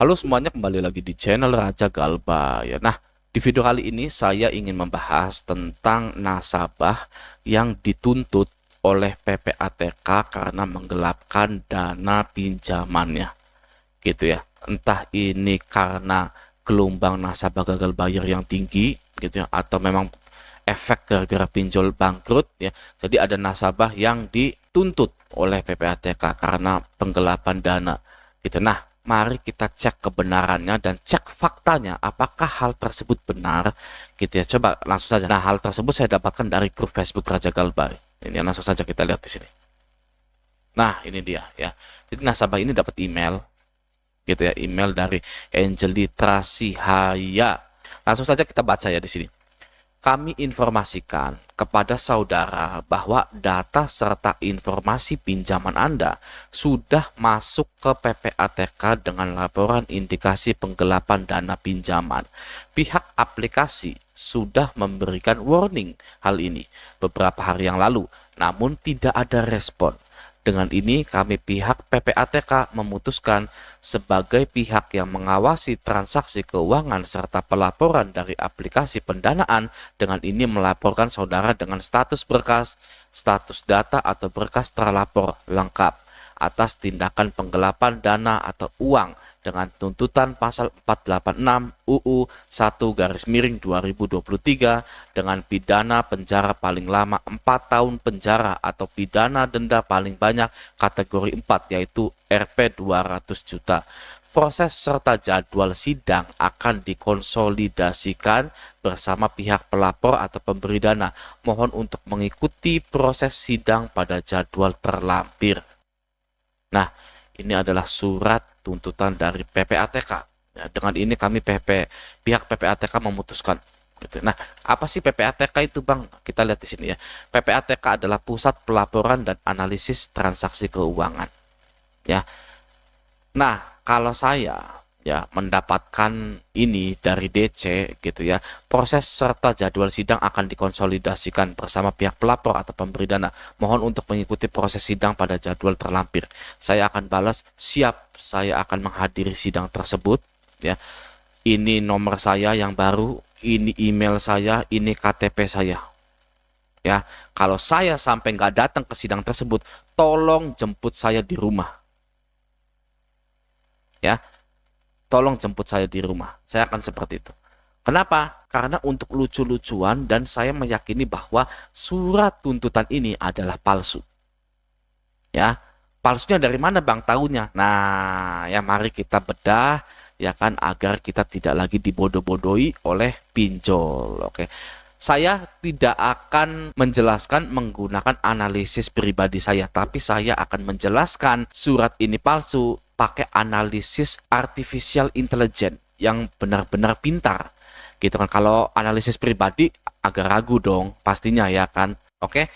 Halo semuanya, kembali lagi di channel Raja Galba ya. Nah, di video kali ini saya ingin membahas tentang nasabah yang dituntut oleh PPATK karena menggelapkan dana pinjamannya, gitu ya. Entah ini karena gelombang nasabah gagal bayar yang tinggi, gitu ya, atau memang efek gara-gara pinjol bangkrut ya. Jadi ada nasabah yang dituntut oleh PPATK karena penggelapan dana, gitu. Nah, mari kita cek kebenarannya dan cek faktanya, apakah hal tersebut benar, gitu ya. Coba langsung saja. Nah, hal tersebut saya dapatkan dari grup Facebook Raja Galba. Ini langsung saja kita lihat di sini. Nah, ini dia ya. Jadi nasabah ini dapat email, gitu ya, email dari Angelitra Sihaya. Langsung saja kita baca ya di sini. Kami informasikan kepada saudara bahwa data serta informasi pinjaman Anda sudah masuk ke PPATK dengan laporan indikasi penggelapan dana pinjaman. Pihak aplikasi sudah memberikan warning hal ini beberapa hari yang lalu, namun tidak ada respon. Dengan ini, kami pihak PPATK memutuskan sebagai pihak yang mengawasi transaksi keuangan serta pelaporan dari aplikasi pendanaan, dengan ini melaporkan saudara dengan status berkas, status data atau berkas terlapor lengkap atas tindakan penggelapan dana atau uang dengan tuntutan pasal 486 UU 1/2023 dengan pidana penjara paling lama 4 tahun penjara atau pidana denda paling banyak kategori 4 yaitu Rp 200 juta. Proses serta jadwal sidang akan dikonsolidasikan bersama pihak pelapor atau pemberi dana. Mohon untuk mengikuti proses sidang pada jadwal terlampir. Nah, ini adalah surat tuntutan dari PPATK. Ya, dengan ini kami pihak PPATK memutuskan. Gitu. Nah, apa sih PPATK itu, Bang? Kita lihat di sini ya. PPATK adalah Pusat Pelaporan dan Analisis Transaksi Keuangan. Ya. Nah, kalau saya ya mendapatkan ini dari DC gitu ya, proses serta jadwal sidang akan dikonsolidasikan bersama pihak pelapor atau pemberi dana. Mohon untuk mengikuti proses sidang pada jadwal terlampir. Saya akan balas siap, saya akan menghadiri sidang tersebut ya. Ini nomor saya yang baru, ini email saya, ini KTP saya ya. Kalau saya sampai nggak datang ke sidang tersebut, tolong jemput saya di rumah ya. Tolong jemput saya di rumah. Saya akan seperti itu. Kenapa? Karena untuk lucu-lucuan dan saya meyakini bahwa surat tuntutan ini adalah palsu. Ya, palsunya dari mana, Bang, tahunya? Nah, ya mari kita bedah ya kan agar kita tidak lagi dibodoh-bodohi oleh pinjol. Oke. Saya tidak akan menjelaskan menggunakan analisis pribadi saya, tapi saya akan menjelaskan surat ini palsu pakai analisis artificial intelligence yang benar-benar pintar. Gitu kan. Kalau analisis pribadi agak ragu dong, pastinya ya kan. Oke.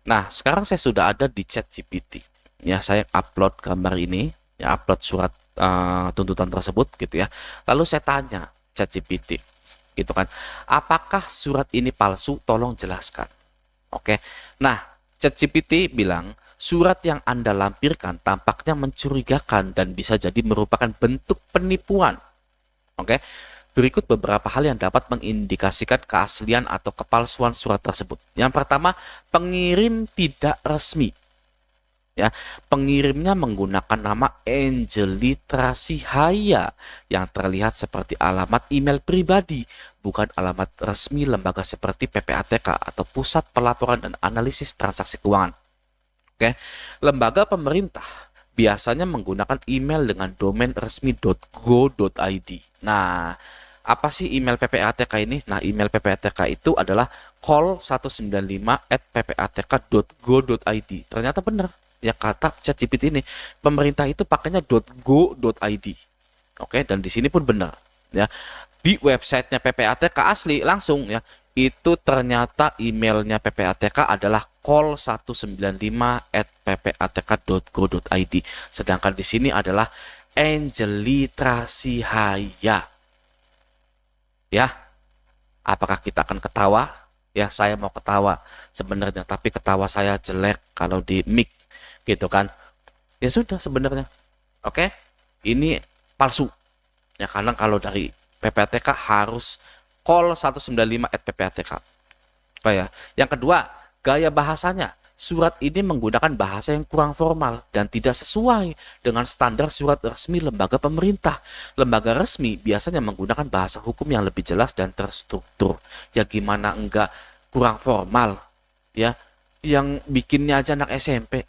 Nah, sekarang saya sudah ada di ChatGPT. Ya, saya upload gambar ini, ya upload surat tuntutan tersebut gitu ya. Lalu saya tanya ChatGPT gitu kan. Apakah surat ini palsu? Tolong jelaskan. Oke. Nah, ChatGPT bilang, surat yang Anda lampirkan tampaknya mencurigakan dan bisa jadi merupakan bentuk penipuan. Oke. Berikut beberapa hal yang dapat mengindikasikan keaslian atau kepalsuan surat tersebut. Yang pertama, pengirim tidak resmi. Ya, pengirimnya menggunakan nama Angelitra Sihaya yang terlihat seperti alamat email pribadi, bukan alamat resmi lembaga seperti PPATK atau Pusat Pelaporan dan Analisis Transaksi Keuangan. Oke, lembaga pemerintah biasanya menggunakan email dengan domain resmi.go.id. Nah, apa sih email PPATK ini? Nah, email PPATK itu adalah call195@ppatk.go.id. Ternyata benar. Ya kata ChatGPT ini, pemerintah itu pakainya .go.id. Oke, dan di sini pun benar ya. Di websitenya PPATK asli langsung ya, itu ternyata emailnya PPATK adalah call195@ppatk.go.id. Sedangkan di sini adalah Angelitra Sihaya. Ya, apakah kita akan ketawa? Ya, saya mau ketawa sebenarnya, tapi ketawa saya jelek kalau di mic gitu kan. Ya sudah sebenarnya. Oke, ini palsu Ya karena kalau dari PPATK harus call 195@ppatk. Apa ya? Yang kedua, gaya bahasanya. Surat ini menggunakan bahasa yang kurang formal dan tidak sesuai dengan standar surat resmi lembaga pemerintah. Lembaga resmi biasanya menggunakan bahasa hukum yang lebih jelas dan terstruktur. Ya gimana enggak kurang formal, ya. Yang bikinnya aja anak SMP,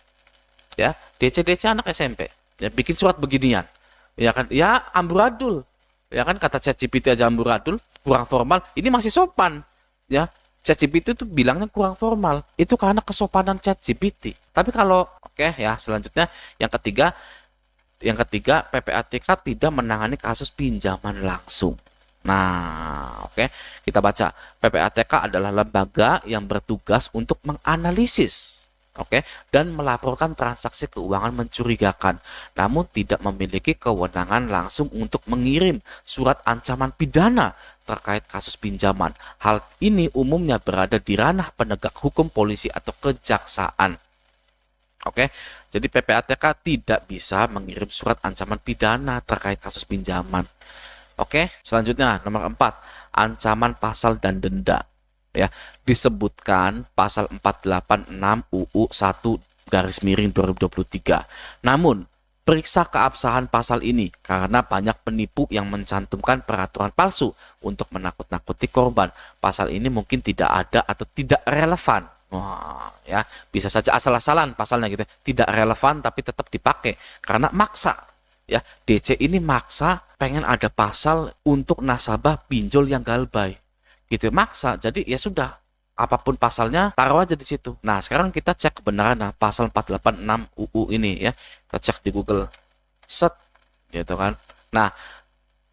ya. DC-DC anak SMP, ya bikin surat beginian. Ya kan? Ya amburadul. Ya kan kata ChatGPT aja amburadul, kurang formal. Ini masih sopan, ya. ChatGPT itu bilangnya kurang formal. Itu karena kesopanan ChatGPT. Tapi kalau oke ya, selanjutnya yang ketiga PPATK tidak menangani kasus pinjaman langsung. Nah, oke, kita baca. PPATK adalah lembaga yang bertugas untuk menganalisis, oke, dan melaporkan transaksi keuangan mencurigakan, namun tidak memiliki kewenangan langsung untuk mengirim surat ancaman pidana terkait kasus pinjaman. Hal ini umumnya berada di ranah penegak hukum, polisi, atau kejaksaan. Oke, jadi PPATK tidak bisa mengirim surat ancaman pidana terkait kasus pinjaman. Oke, selanjutnya nomor 4, ancaman pasal dan denda. Ya, disebutkan pasal 486 UU 1/2023. Namun, periksa keabsahan pasal ini karena banyak penipu yang mencantumkan peraturan palsu untuk menakut-nakuti korban. Pasal ini mungkin tidak ada atau tidak relevan. Wah, ya, bisa saja asal-asalan pasalnya gitu. Tidak relevan tapi tetap dipakai karena maksa. Ya, DC ini maksa pengen ada pasal untuk nasabah pinjol yang galbay. Gitu, maksa. Jadi ya sudah, apapun pasalnya taruh aja di situ. Nah, sekarang kita cek kebenaran pasal 486 UU ini ya. Kita cek di Google. Set gitu kan. Nah,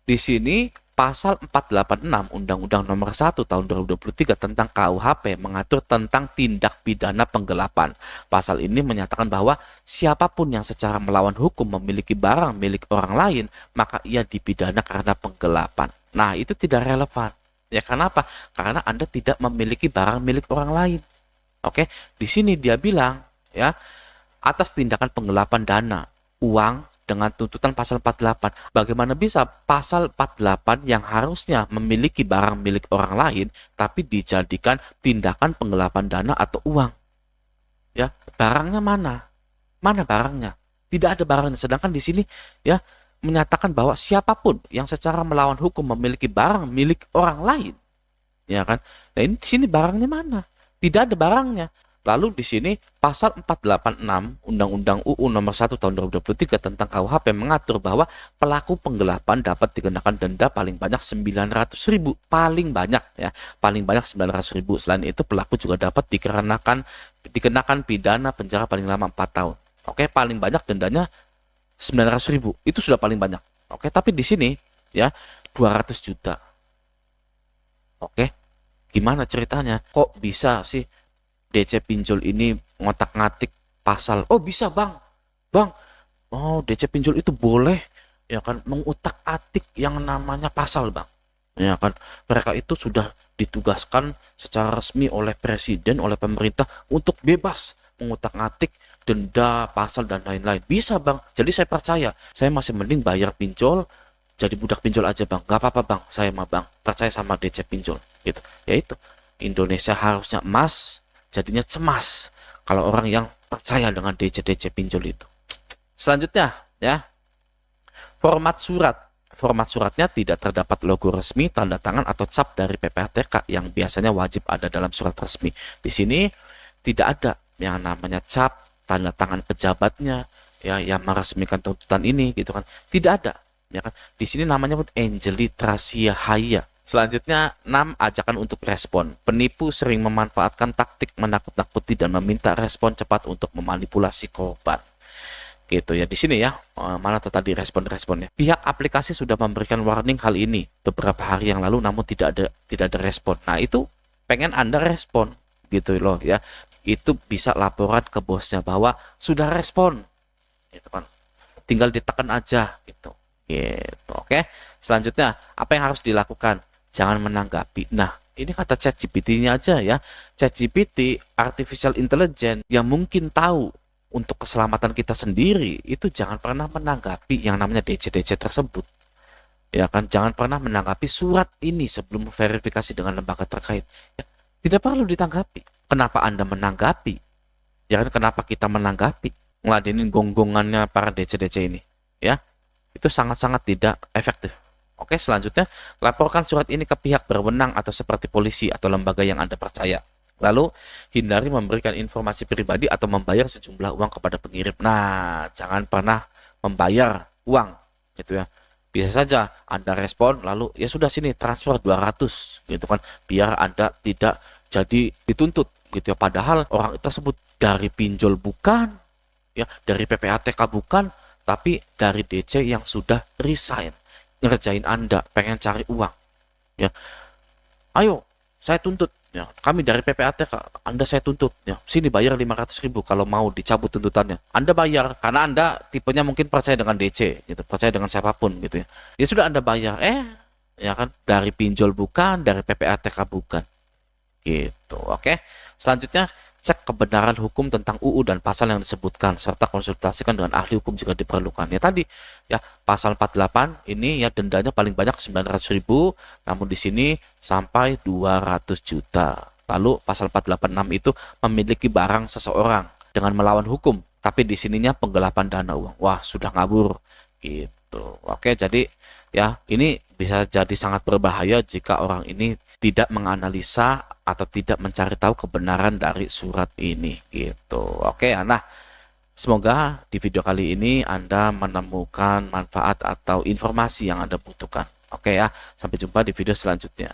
di sini pasal 486 Undang-Undang Nomor 1 Tahun 2023 tentang KUHP mengatur tentang tindak pidana penggelapan. Pasal ini menyatakan bahwa siapapun yang secara melawan hukum memiliki barang milik orang lain, maka ia dipidana karena penggelapan. Nah, itu tidak relevan. Ya, kenapa? Karena Anda tidak memiliki barang milik orang lain. Oke, di sini dia bilang ya, atas tindakan penggelapan dana, uang dengan tuntutan pasal 48. Bagaimana bisa pasal 48 yang harusnya memiliki barang milik orang lain tapi dijadikan tindakan penggelapan dana atau uang? Ya, barangnya mana? Mana barangnya? Tidak ada barangnya. Sedangkan di sini ya menyatakan bahwa siapapun yang secara melawan hukum memiliki barang milik orang lain, ya kan? Nah, ini di sini barangnya mana? Tidak ada barangnya. Lalu di sini pasal 486 Undang-Undang UU Nomor 1 Tahun 2023 tentang KUHP mengatur bahwa pelaku penggelapan dapat dikenakan denda paling banyak 900.000, paling banyak ya, paling banyak 900.000. Selain itu pelaku juga dapat dikenakan pidana penjara paling lama 4 tahun. Oke, paling banyak dendanya 900.000. Itu sudah paling banyak. Oke, tapi di sini ya 200 juta. Oke. Gimana ceritanya? Kok bisa sih DC pinjol ini ngotak-ngatik pasal? Oh bisa bang, oh DC pinjol itu boleh ya kan mengutak-atik yang namanya pasal bang, ya kan? Mereka itu sudah ditugaskan secara resmi oleh presiden, oleh pemerintah untuk bebas mengutak-atik denda, pasal dan lain-lain. Bisa bang, jadi saya percaya, saya masih mending bayar pinjol, jadi budak pinjol aja bang, gak apa-apa bang, saya mah bang percaya sama DC pinjol gitu. Ya itu, Indonesia harusnya emas, jadinya cemas kalau orang yang percaya dengan DC pinjol itu. Selanjutnya ya, format surat. Format suratnya tidak terdapat logo resmi, tanda tangan atau cap dari PPATK yang biasanya wajib ada dalam surat resmi. Di sini tidak ada yang namanya cap, tanda tangan pejabatnya ya yang meresmikan tuntutan ini gitu kan. Tidak ada ya kan. Di sini namanya pun Angeli Tracia Haya. Selanjutnya 6, ajakan untuk respon. Penipu sering memanfaatkan taktik menakut-nakuti dan meminta respon cepat untuk memanipulasi korban. Gitu ya, di sini ya, mana tuh tadi respon-responnya. Pihak aplikasi sudah memberikan warning hal ini beberapa hari yang lalu, namun tidak ada respon. Nah, itu pengen Anda respon gitu loh ya. Itu bisa laporan ke bosnya bahwa sudah respon. Gitu kan. Tinggal ditekan aja gitu. Gitu. Oke. Selanjutnya, apa yang harus dilakukan? Jangan menanggapi. Nah, ini kata ChatGPT-nya aja ya. ChatGPT, artificial intelligence yang mungkin tahu untuk keselamatan kita sendiri, itu jangan pernah menanggapi yang namanya DC-DC tersebut. Ya kan, jangan pernah menanggapi surat ini sebelum verifikasi dengan lembaga terkait. Ya, tidak perlu ditanggapi. Kenapa Anda menanggapi? Ya kan, kenapa kita menanggapi? Ngeladenin gonggongannya para DC-DC ini. Ya, itu sangat-sangat tidak efektif. Oke, selanjutnya, laporkan surat ini ke pihak berwenang atau seperti polisi atau lembaga yang Anda percaya. Lalu, hindari memberikan informasi pribadi atau membayar sejumlah uang kepada pengirim. Nah, jangan pernah membayar uang, gitu ya. Bisa saja Anda respon, lalu ya sudah sini transfer 200, gitu kan, biar Anda tidak jadi dituntut, gitu ya. Padahal orang tersebut dari pinjol bukan, ya, dari PPATK bukan, tapi dari DC yang sudah resign, ngerjain Anda, pengen cari uang, ya. Ayo, saya tuntut, ya. Kami dari PPATK, Anda saya tuntut, ya. Sini bayar 500.000 kalau mau dicabut tuntutannya. Anda bayar karena Anda tipenya mungkin percaya dengan DC, gitu, percaya dengan siapapun, gitu ya. Ya sudah Anda bayar, ya kan, dari pinjol bukan, dari PPATK bukan, gitu. Oke. Selanjutnya, cek kebenaran hukum tentang UU dan pasal yang disebutkan serta konsultasikan dengan ahli hukum jika diperlukan. Ya tadi, ya, pasal 48 ini ya dendanya paling banyak 900.000, namun di sini sampai 200 juta. Lalu pasal 486 itu memiliki barang seseorang dengan melawan hukum, tapi di sininya penggelapan dana uang. Wah, sudah ngabur, gitu. Oke, jadi ya ini bisa jadi sangat berbahaya jika orang ini tidak menganalisa atau tidak mencari tahu kebenaran dari surat ini, gitu. Oke, nah, semoga di video kali ini Anda menemukan manfaat atau informasi yang Anda butuhkan. Oke ya, sampai jumpa di video selanjutnya.